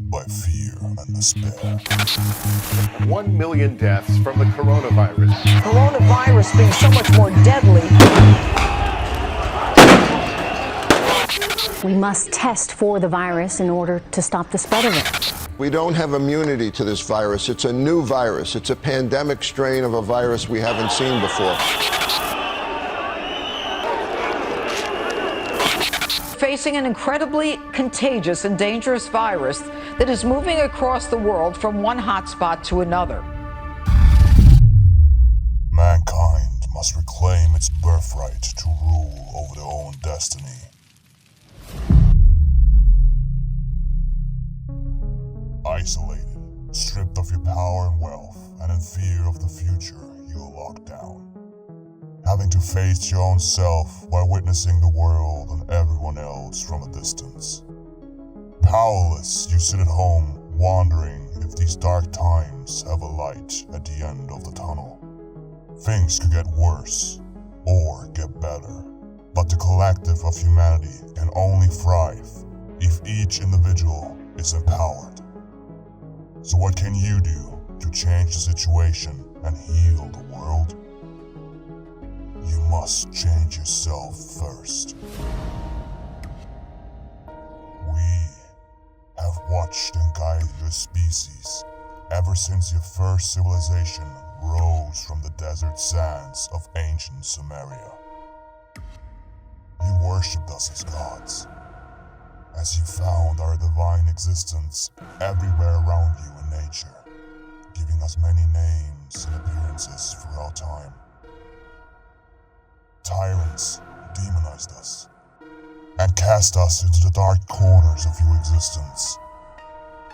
by fear and despair. 1 million deaths from the coronavirus. Coronavirus being so much more deadly. We must test for the virus in order to stop the spread of it. We don't have immunity to this virus. It's a new virus. It's a pandemic strain of a virus we haven't seen before. Facing an incredibly contagious and dangerous virus that is moving across the world from one hotspot to another. Mankind must reclaim its birthright to rule over their own destiny. Isolated, stripped of your power and wealth, and in fear of the future, you are locked down. Having to face your own self while witnessing the world and everyone else from a distance. Powerless, you sit at home, wondering if these dark times have a light at the end of the tunnel. Things could get worse, or get better, but the collective of humanity can only thrive if each individual is empowered. So what can you do to change the situation and heal the world? You must change yourself first. We have watched and guided your species ever since your first civilization rose from the desert sands of ancient Sumeria. You worshipped us as gods, as you found our divine existence everywhere around you in nature, giving us many names and appearances throughout time. Tyrants demonized us and cast us into the dark corners of your existence,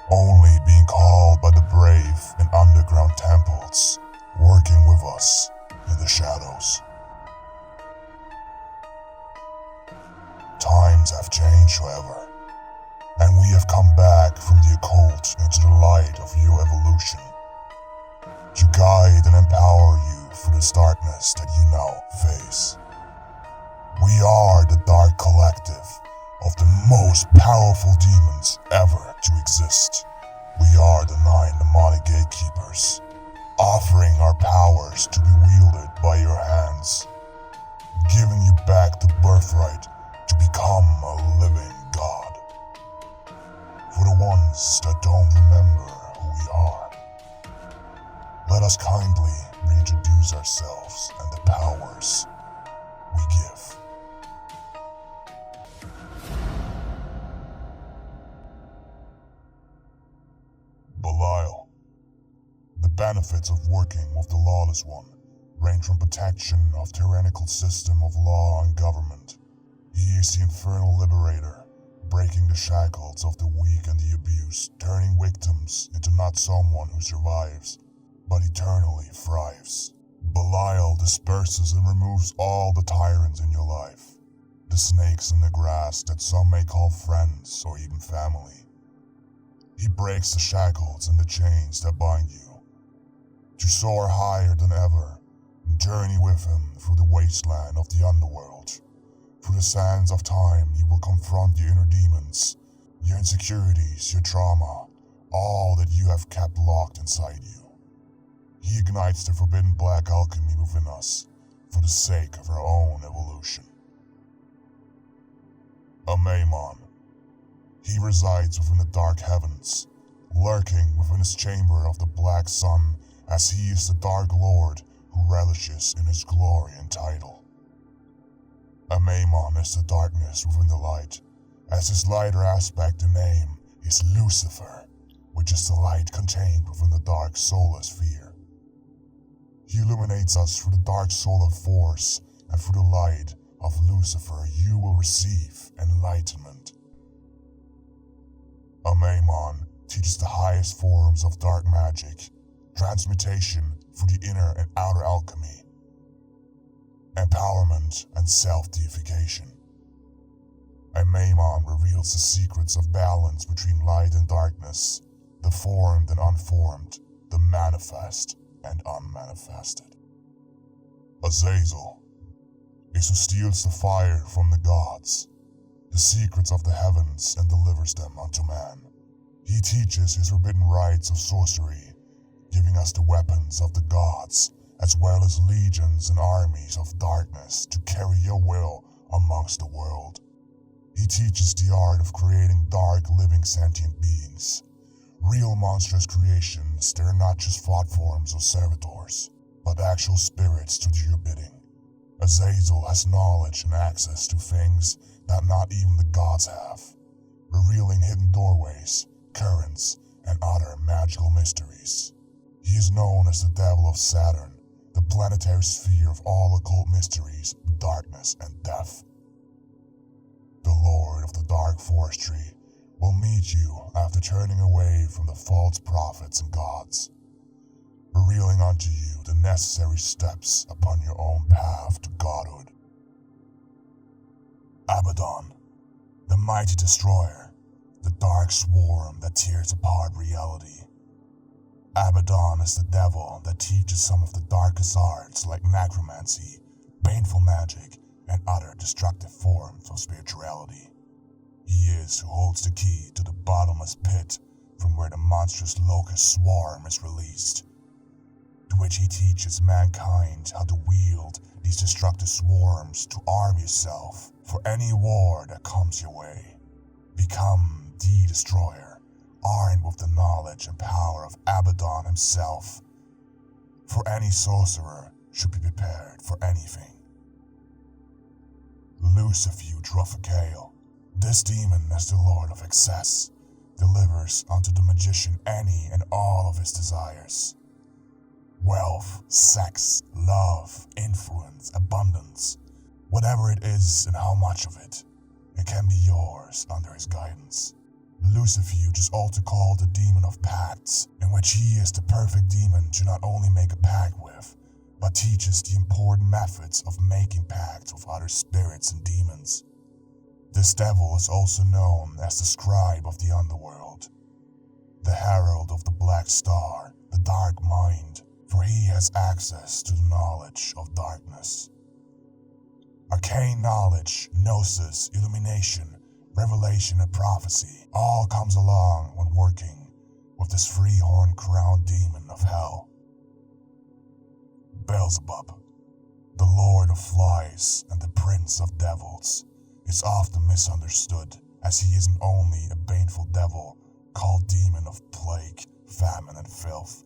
only being called by the brave in underground temples, working with us in the shadows. Times have changed, however, and we have come back from the occult into the light of your evolution, to guide and empower you through this darkness that you now face. We are the Dark Collective of the most powerful demons ever to exist. We are the 9 demonic Gatekeepers, offering our powers to be wielded by your hands, giving you back the birthright to become a living god. For the ones that don't remember who we are, let us kindly reintroduce ourselves and the powers we give. Belial. The benefits of working with the Lawless One range from protection of tyrannical system of law and government. He is the Infernal Liberator, breaking the shackles of the weak and the abused, turning victims into not someone who survives, but eternally thrives. Belial disperses and removes all the tyrants in your life, the snakes in the grass that some may call friends or even family. He breaks the shackles and the chains that bind you, to soar higher than ever, and journey with him through the wasteland of the underworld. Through the sands of time, you will confront your inner demons, your insecurities, your trauma, all that you have kept locked inside you. He ignites the forbidden black alchemy within us, for the sake of our own evolution. Omen. He resides within the dark heavens, lurking within his chamber of the black sun, as he is the Dark Lord who relishes in his glory and title. Omen is the darkness within the light, as his lighter aspect and name is Lucifer, which is the light contained within the dark solar sphere. He illuminates us through the dark solar force, and through the light of Lucifer you will receive enlightenment. Omen teaches the highest forms of dark magic, transmutation through the inner and outer alchemy, empowerment and self-deification. Omen reveals the secrets of balance between light and darkness, the formed and unformed, the manifest and unmanifested. Azzel is who steals the fire from the gods, the secrets of the heavens, and delivers them unto man. He teaches his forbidden rites of sorcery, giving us the weapons of the gods, as well as legions and armies of darkness to carry your will amongst the world. He teaches the art of creating dark, living sentient beings, real monstrous creations that are not just thought forms or servitors, but actual spirits to do your bidding. Azzel has knowledge and access to things that not even the gods have, revealing hidden doorways, currents, and other magical mysteries. He is known as the Devil of Saturn, the planetary sphere of all occult mysteries, darkness, and death. The Lord of the Dark Forestry will meet you after turning away from the false prophets and gods, revealing unto you the necessary steps upon your own path to godhood. Abaddon, the mighty destroyer, the dark swarm that tears apart reality. Abaddon is the devil that teaches some of the darkest arts like necromancy, baneful magic, and other destructive forms of spirituality. He is who holds the key to the bottomless pit from where the monstrous locust swarm is released, to which he teaches mankind how to wield these destructive swarms to arm yourself for any war that comes your way. Become the destroyer, armed with the knowledge and power of Abaddon himself. For any sorcerer should be prepared for anything. Lucifer Drufficale, this demon as the Lord of Excess, delivers unto the magician any and all of his desires. Wealth, sex, love, influence, abundance, whatever it is and how much of it, it can be yours under his guidance. Lucifer is also called the Demon of Pacts, in which he is the perfect demon to not only make a pact with, but teaches the important methods of making pacts with other spirits and demons. This devil is also known as the Scribe of the Underworld, the Herald of the Black Star, the Dark Mind, for he has access to the knowledge of darkness. Arcane knowledge, gnosis, illumination, revelation, and prophecy all comes along when working with this three-horned crowned demon of hell. Belzebub, the Lord of Flies and the Prince of Devils, is often misunderstood as he isn't only a baneful devil called Demon of Plague, Famine, and Filth.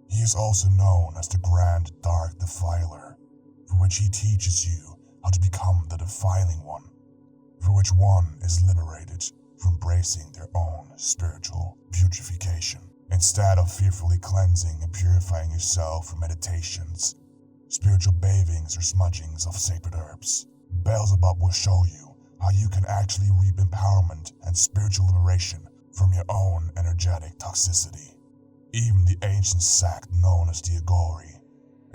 He is also known as the Grand Dark Defiler, for which he teaches you how to become the Defiling One, for which one is liberated from embracing their own spiritual putrefaction. Instead of fearfully cleansing and purifying yourself through meditations, spiritual bathings, or smudgings of sacred herbs, Belzebub will show you how you can actually reap empowerment and spiritual liberation from your own energetic toxicity. Even the ancient sect known as the Agori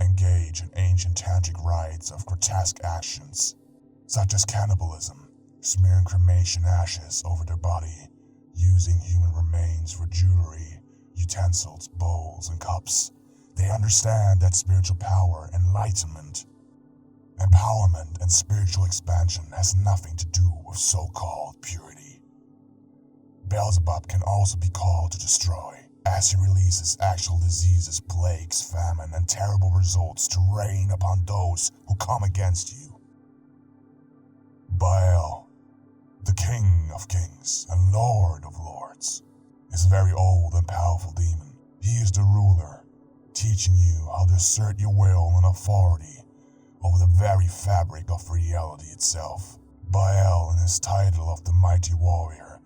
engage in ancient tantric rites of grotesque actions, such as cannibalism, smearing cremation ashes over their body, using human remains for jewelry, utensils, bowls, and cups. They understand that spiritual power, enlightenment, empowerment, and spiritual expansion has nothing to do with so-called purity. Belzebub can also be called to destroy, as he releases actual diseases, plagues, famine, and terrible results to rain upon those who come against you. Baal, the King of Kings and Lord of Lords, is a very old and powerful demon. He is the ruler, teaching you how to assert your will and authority over the very fabric of reality itself. Baal, in his title of the Mighty Warrior,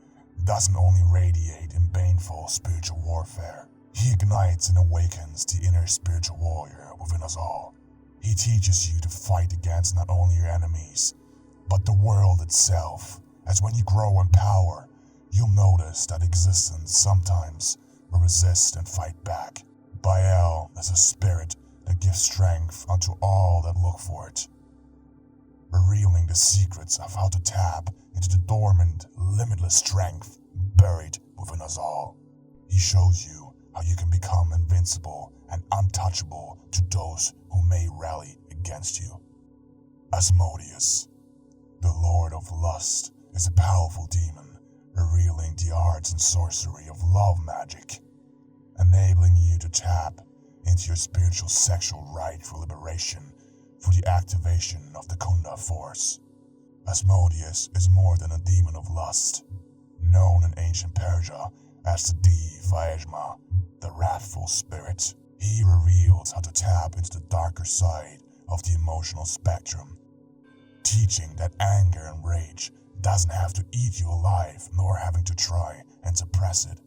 doesn't only radiate in baneful spiritual warfare. He ignites and awakens the inner spiritual warrior within us all. He teaches you to fight against not only your enemies, but the world itself, as when you grow in power, you'll notice that existence sometimes will resist and fight back. Baal is a spirit that gives strength unto all that look for it, revealing the secrets of how to tap into the dormant, limitless strength buried within us all. He shows you how you can become invincible and untouchable to those who may rally against you. Asmodius, the Lord of Lust, is a powerful demon revealing the arts and sorcery of love magic, enabling you to tap into your spiritual sexual right for liberation through the activation of the Kunda force. Asmodius is more than a demon of lust, known in ancient Persia as the Vaeshma, the wrathful spirit. He reveals how to tap into the darker side of the emotional spectrum, teaching that anger and rage doesn't have to eat you alive, nor having to try and suppress it.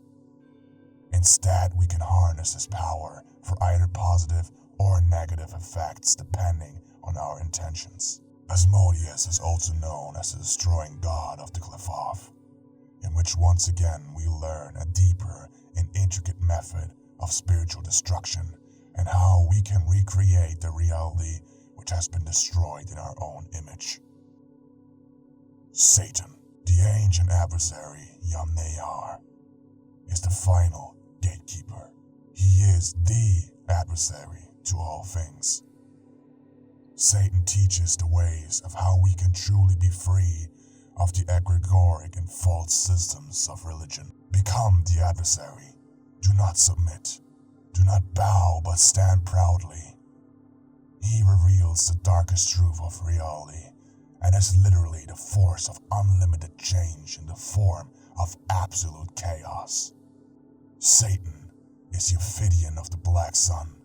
Instead, we can harness this power for either positive or negative effects depending on our intentions. Asmodius is also known as the destroying god of the Qliphoth, in which once again we learn a deeper and intricate method of spiritual destruction and how we can recreate the reality which has been destroyed in our own image. Satan, the ancient adversary Yam-Nayar, is the final gatekeeper. He is the adversary to all things. Satan teaches the ways of how we can truly be free of the egregoric and false systems of religion. Become the adversary. Do not submit. Do not bow, but stand proudly. He reveals the darkest truth of reality and is literally the force of unlimited change in the form of absolute chaos. Satan is the Ophidian of the Black Sun,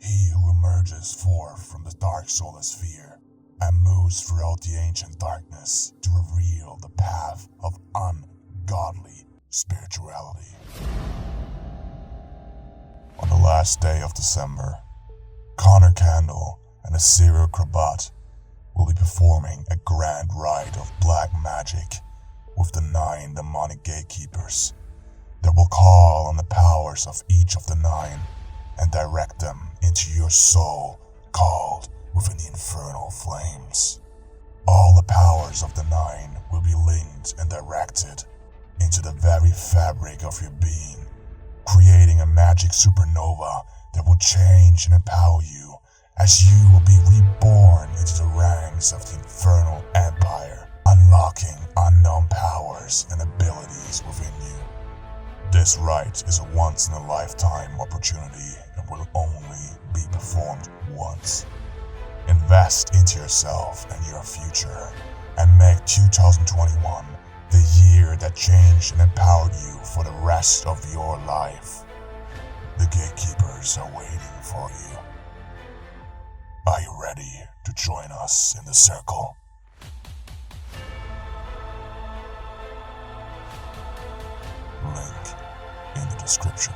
he who emerges forth from the dark solar sphere and moves throughout the ancient darkness to reveal the path of ungodly spirituality. On the last day of December, Connor Candle and a serial Krabat will be performing a grand rite of black magic with the 9 demonic gatekeepers that will call on the powers of each of the 9 and direct them into your soul called within the infernal flames. All the powers of the 9 will be linked and directed into the very fabric of your being, creating a magic supernova that will change and empower you as you will be reborn into the ranks of the infernal empire, unlocking unknown powers and abilities within you. This rite is a once-in-a-lifetime opportunity and will only be performed once. Invest into yourself and your future, and make 2021 the year that changed and empowered you for the rest of your life. The gatekeepers are waiting for you. Are you ready to join us in the circle? Link in the description.